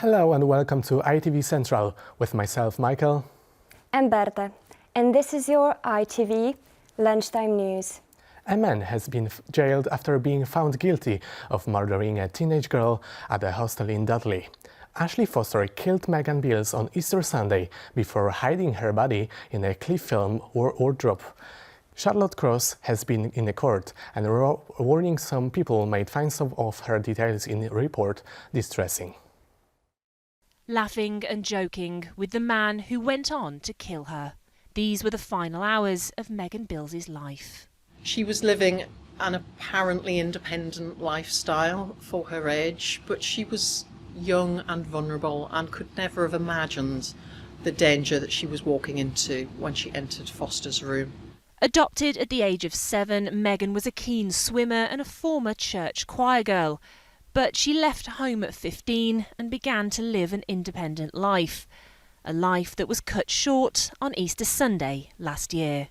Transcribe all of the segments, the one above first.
Hello and welcome to ITV Central with myself, Michael. And Berta. And this is your ITV Lunchtime News. A man has been jailed after being found guilty of murdering a teenage girl at a hostel in Dudley. Ashley Foster killed Megan Bills on Easter Sunday before hiding her body in a cliff film wardrobe. Charlotte Cross has been in the court and warning some people might find some of her details in the report distressing. Laughing and joking with the man who went on to kill her. These were the final hours of Megan Bills' life. She was living an apparently independent lifestyle for her age, but she was young and vulnerable and could never have imagined the danger that she was walking into when she entered Foster's room. Adopted at the age of 7, Megan was a keen swimmer and a former church choir girl. But she left home at 15 and began to live an independent life. A life that was cut short on Easter Sunday last year.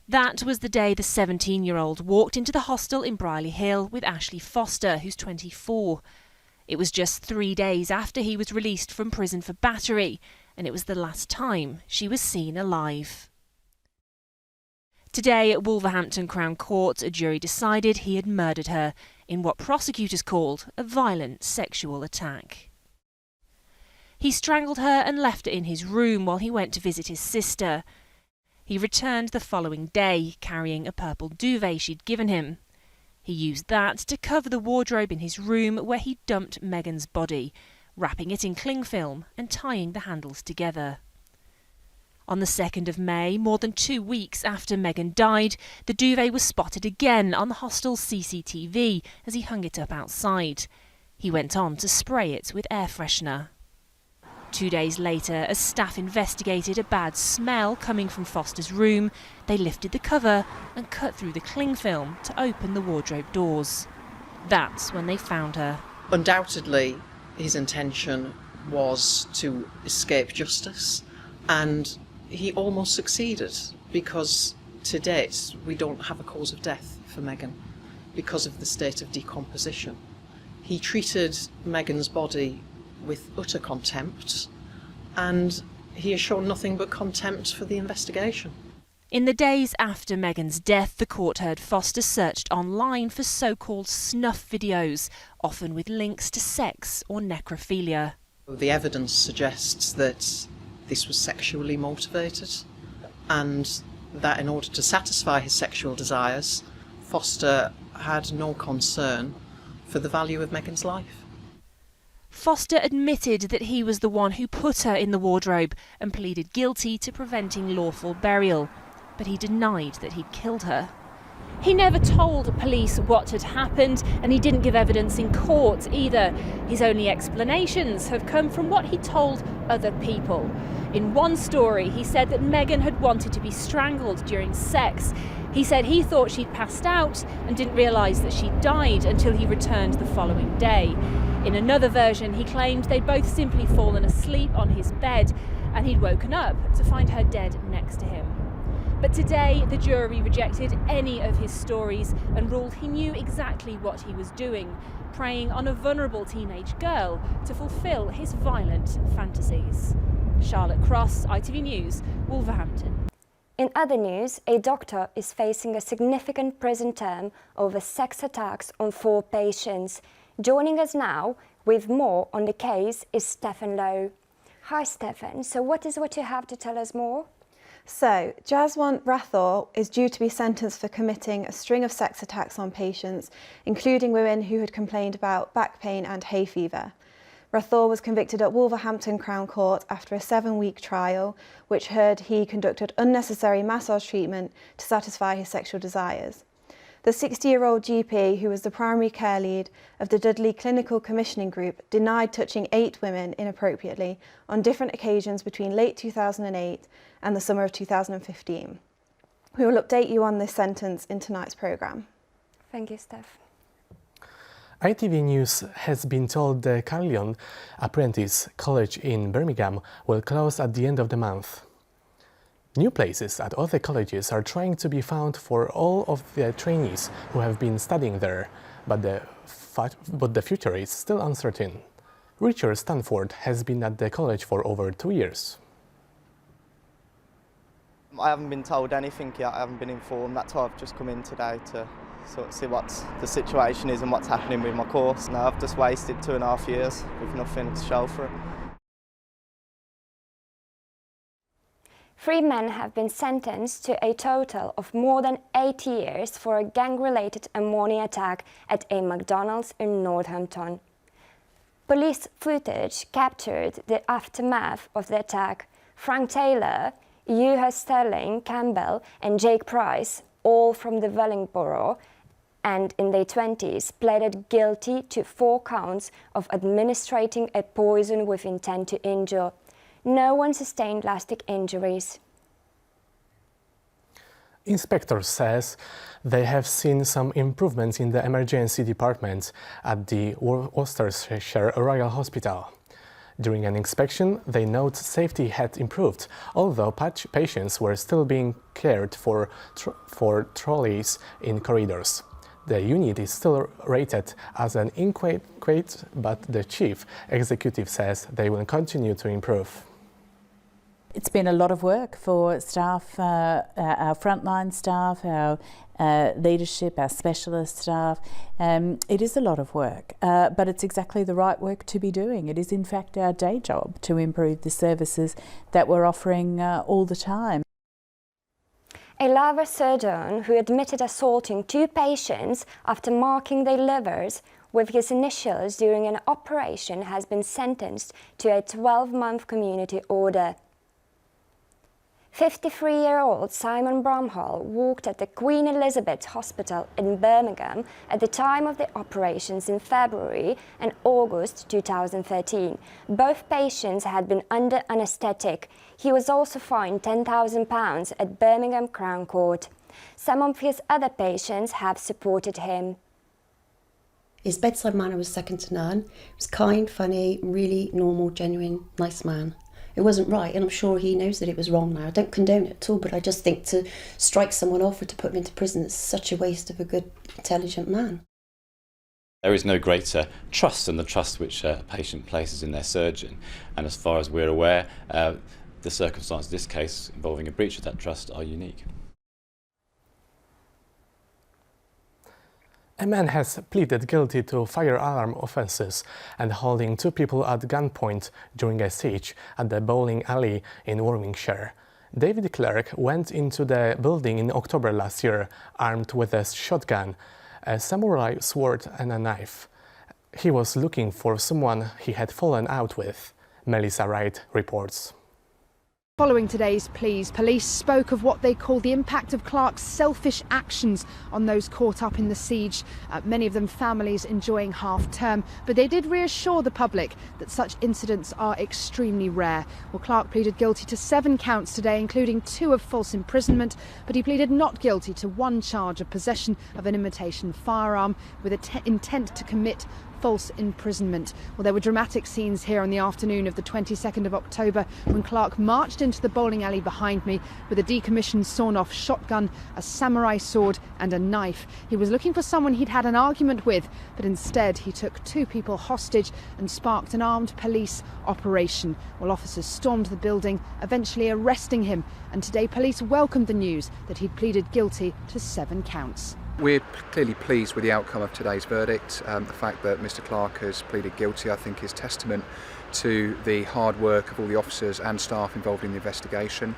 That was the day the 17-year-old walked into the hostel in Brierley Hill with Ashley Foster, who's 24. It was just 3 days after he was released from prison for battery, and it was the last time she was seen alive. Today at Wolverhampton Crown Court, a jury decided he had murdered her in what prosecutors called a violent sexual attack. He strangled her and left her in his room while he went to visit his sister. He returned the following day carrying a purple duvet she'd given him. He used that to cover the wardrobe in his room where he dumped Megan's body, wrapping it in cling film and tying the handles together. On the 2nd of May, more than 2 weeks after Megan died, the duvet was spotted again on the hostel's CCTV as he hung it up outside. He went on to spray it with air freshener. 2 days later, as staff investigated a bad smell coming from Foster's room, they lifted the cover and cut through the cling film to open the wardrobe doors. That's when they found her. Undoubtedly, his intention was to escape justice, and he almost succeeded, because to date we don't have a cause of death for Megan because of the state of decomposition. He treated Megan's body with utter contempt, and he has shown nothing but contempt for the investigation. In the days after Megan's death, the court heard Foster searched online for so-called snuff videos, often with links to sex or necrophilia. The evidence suggests that this was sexually motivated, and that in order to satisfy his sexual desires, Foster had no concern for the value of Megan's life. Foster admitted that he was the one who put her in the wardrobe and pleaded guilty to preventing lawful burial, but he denied that he'd killed her. He never told police what had happened, and he didn't give evidence in court either. His only explanations have come from what he told other people. In one story, he said that Megan had wanted to be strangled during sex. He said he thought she'd passed out and didn't realise that she'd died until he returned the following day. In another version, he claimed they'd both simply fallen asleep on his bed and he'd woken up to find her dead next to him. But today, the jury rejected any of his stories and ruled he knew exactly what he was doing, preying on a vulnerable teenage girl to fulfil his violent fantasies. Charlotte Cross, ITV News, Wolverhampton. In other news, a doctor is facing a significant prison term over sex attacks on 4 patients. Joining us now with more on the case is Stefan Lowe. Hi Stefan, so what you have to tell us more? So, Jaswant Rathore is due to be sentenced for committing a string of sex attacks on patients, including women who had complained about back pain and hay fever. Rathore was convicted at Wolverhampton Crown Court after a 7-week trial, which heard he conducted unnecessary massage treatment to satisfy his sexual desires. The 60-year-old GP, who was the primary care lead of the Dudley Clinical Commissioning Group, denied touching 8 women inappropriately on different occasions between late 2008 and the summer of 2015. We will update you on this sentence in tonight's programme. Thank you, Steph. ITV News has been told the Carillon Apprentice College in Birmingham will close at the end of the month. New places at other colleges are trying to be found for all of the trainees who have been studying there, but the future is still uncertain. Richard Stanford has been at the college for over 2 years. I haven't been told anything yet, I haven't been informed. That's why I've just come in today to sort of see what the situation is and what's happening with my course. Now I've just wasted 2.5 years with nothing to show for it. 3 men have been sentenced to a total of more than 8 years for a gang-related ammonia attack at a McDonald's in Northampton. Police footage captured the aftermath of the attack. Frank Taylor, Hugh Sterling Campbell and Jake Price, all from the Wellingborough and in their 20s, pleaded guilty to 4 counts of administering a poison with intent to injure. No one sustained lasting injuries. Inspector says they have seen some improvements in the emergency department at the Worcestershire Royal Hospital. During an inspection, they note safety had improved, although patients were still being cared for trolleys in corridors. The unit is still rated as an inadequate, but the chief executive says they will continue to improve. It's been a lot of work for staff, our frontline staff, our leadership, our specialist staff. It is a lot of work, but it's exactly the right work to be doing. It is in fact our day job to improve the services that we're offering all the time. A liver surgeon who admitted assaulting 2 patients after marking their livers with his initials during an operation has been sentenced to a 12-month community order. 53-year-old Simon Bramhall worked at the Queen Elizabeth Hospital in Birmingham at the time of the operations in February and August 2013. Both patients had been under anaesthetic. He was also fined £10,000 at Birmingham Crown Court. Some of his other patients have supported him. His bedside manner was second to none. He was kind, funny, really normal, genuine, nice man. It wasn't right, and I'm sure he knows that it was wrong now. I don't condone it at all, but I just think to strike someone off or to put him into prison is such a waste of a good, intelligent man. There is no greater trust than the trust which a patient places in their surgeon, and as far as we're aware, the circumstances of this case involving a breach of that trust are unique. A man has pleaded guilty to fire alarm offences and holding 2 people at gunpoint during a siege at the bowling alley in Warwickshire. David Clark went into the building in October last year armed with a shotgun, a samurai sword and a knife. He was looking for someone he had fallen out with. Melissa Wright reports. Following today's pleas, police spoke of what they call the impact of Clark's selfish actions on those caught up in the siege, many of them families enjoying half-term. But they did reassure the public that such incidents are extremely rare. Well, Clark pleaded guilty to 7 counts today, including 2 of false imprisonment, but he pleaded not guilty to 1 charge of possession of an imitation firearm with intent to commit false imprisonment. Well, there were dramatic scenes here on the afternoon of the 22nd of October when Clark marched into the bowling alley behind me with a decommissioned sawn-off shotgun, a samurai sword and a knife. He was looking for someone he'd had an argument with, but instead he took 2 people hostage and sparked an armed police operation. Well, officers stormed the building, eventually arresting him, and today police welcomed the news that he'd pleaded guilty to 7 counts. We're clearly pleased with the outcome of today's verdict. The fact that Mr Clark has pleaded guilty, I think, is testament to the hard work of all the officers and staff involved in the investigation.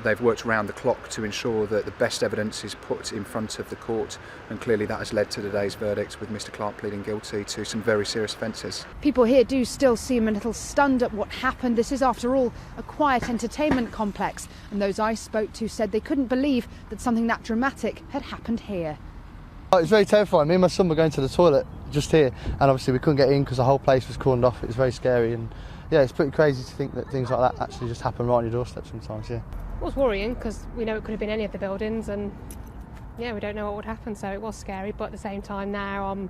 They've worked around the clock to ensure that the best evidence is put in front of the court, and clearly that has led to today's verdict with Mr Clark pleading guilty to some very serious offences. People here do still seem a little stunned at what happened. This is, after all, a quiet entertainment complex, and those I spoke to said they couldn't believe that something that dramatic had happened here. It was very terrifying. Me and my son were going to the toilet just here, and obviously we couldn't get in because the whole place was cordoned off. It was very scary, and yeah, it's pretty crazy to think that things like that actually just happen right on your doorstep sometimes, yeah. It was worrying because we know it could have been any of the buildings, and yeah, we don't know what would happen, so it was scary. But at the same time now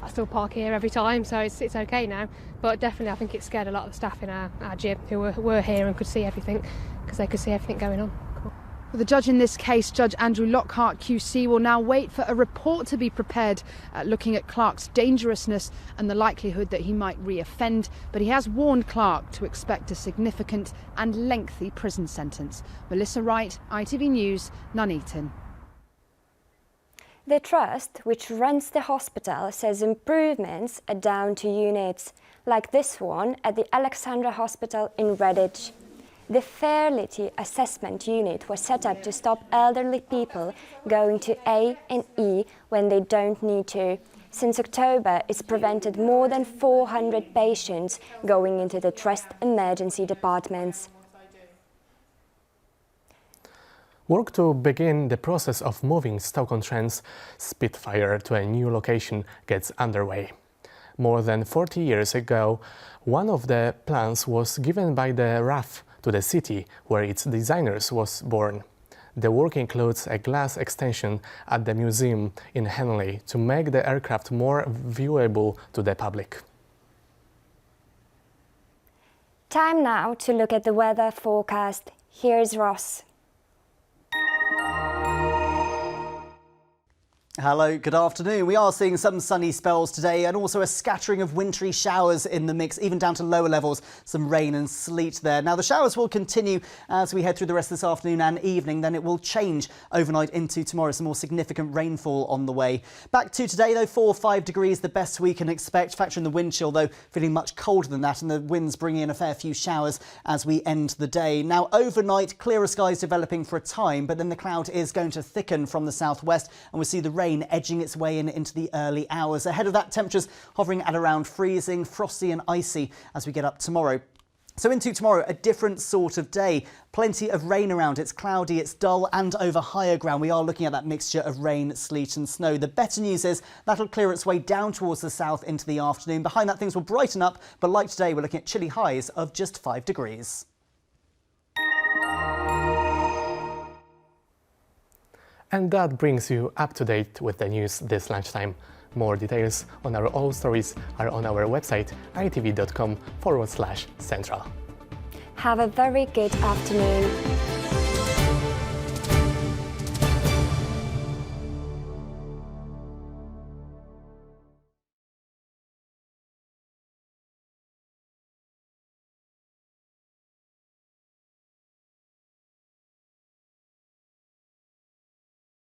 I still park here every time, so it's okay now. But definitely I think it scared a lot of the staff in our gym who were here and could see everything, because they could see everything going on. Cool. The judge in this case, Judge Andrew Lockhart QC, will now wait for a report to be prepared looking at Clark's dangerousness and the likelihood that he might re-offend. But he has warned Clark to expect a significant and lengthy prison sentence. Melissa Wright, ITV News, Nuneaton. The trust, which runs the hospital, says improvements are down to units, like this one at the Alexandra Hospital in Redditch. The Fertility Assessment Unit was set up to stop elderly people going to A and E when they don't need to. Since October, it's prevented more than 400 patients going into the Trust emergency departments. Work to begin the process of moving Stoke-on-Trent's Spitfire to a new location gets underway. More than 40 years ago, one of the plans was given by the RAF to the city where its designers was born. The work includes a glass extension at the museum in Henley to make the aircraft more viewable to the public. Time now to look at the weather forecast. Here's Ross. Hello, good afternoon. We are seeing some sunny spells today and also a scattering of wintry showers in the mix, even down to lower levels, some rain and sleet there. Now the showers will continue as we head through the rest of this afternoon and evening, then it will change overnight into tomorrow, some more significant rainfall on the way. Back to today though, 4 or 5 degrees, the best we can expect, factoring the wind chill though, feeling much colder than that, and the winds bringing in a fair few showers as we end the day. Now overnight, clearer skies developing for a time, but then the cloud is going to thicken from the southwest and we'll see the rain edging its way into the early hours. Ahead of that, temperatures hovering at around freezing, frosty and icy as we get up tomorrow. So into tomorrow, a different sort of day. Plenty of rain around. It's cloudy, it's dull and over higher ground. We are looking at that mixture of rain, sleet and snow. The better news is that'll clear its way down towards the south into the afternoon. Behind that, things will brighten up, but like today, we're looking at chilly highs of just 5 degrees. And that brings you up to date with the news this lunchtime. More details on our all stories are on our website itv.com/central. Have a very good afternoon.